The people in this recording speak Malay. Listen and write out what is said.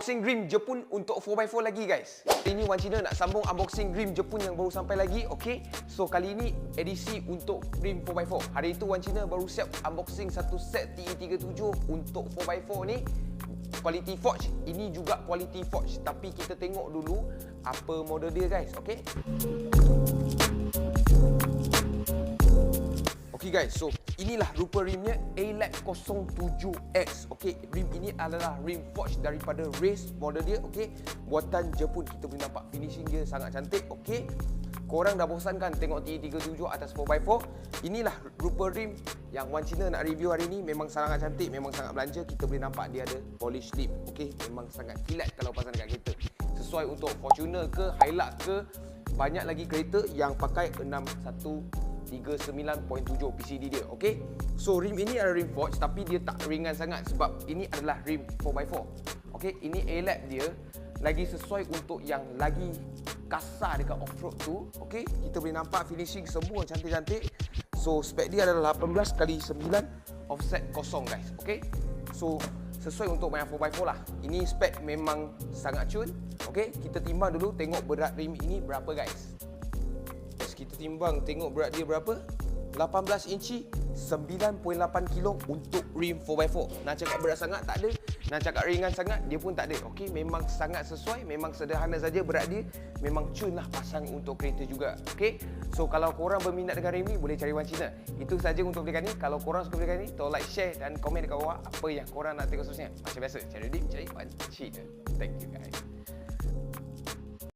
Unboxing rim Jepun untuk 4x4 lagi guys. Hari ni Wan Cina nak sambung unboxing rim Jepun yang baru sampai lagi. Okay, so kali ni edisi untuk rim 4x4. Hari itu Wan Cina baru siap unboxing satu set TE37 untuk 4x4 ni, quality forge. Ini juga quality forge, tapi kita tengok dulu apa model dia guys. Okay, okay guys, so inilah rupa rimnya, A-Lab 07X. Okay, rim ini adalah rim forge daripada race model dia. Okay, buatan Jepun. Kita boleh nampak finishing dia sangat cantik. Okay, korang dah bosan kan tengok TE37 atas 4x4? Inilah rupa rim yang Wan Cina nak review hari ni. Memang sangat cantik, memang sangat belanja. Kita boleh nampak dia ada polish lip. Okay, memang sangat kilat kalau pasang dekat kereta. Sesuai untuk Fortuner ke, Hilux ke, banyak lagi kereta yang pakai 613.9.7 PCD dia. Okay, so rim ini adalah rim forge, tapi dia tak ringan sangat sebab ini adalah rim 4x4. Okay, ini A-Lab dia, lagi sesuai untuk yang lagi kasar dekat off-road tu. Okay, kita boleh nampak finishing semua cantik-cantik. So spek dia adalah 18x9 offset kosong guys. Okay, so sesuai untuk main 4x4 lah. Ini spek memang sangat cun. Okay, kita timbang dulu tengok berat rim ini berapa guys. Kita timbang tengok berat dia berapa. 18 inci, 9.8 kilo untuk rim 4x4. Nak cakap berat sangat tak ada, nak cakap ringan sangat dia pun tak ada. Okey, memang sangat sesuai, memang sederhana saja berat dia. Memang cun lah pasang untuk kereta juga. Okey, so kalau korang berminat dengan rim ni, boleh cari Wan Cina. Itu saja untuk belikan ni. Kalau korang suka belikan ni, tolong like, share dan komen dekat bawah apa yang korang nak tengok seterusnya. Macam biasa, cari rim, cari Wan Cina. Thank you guys.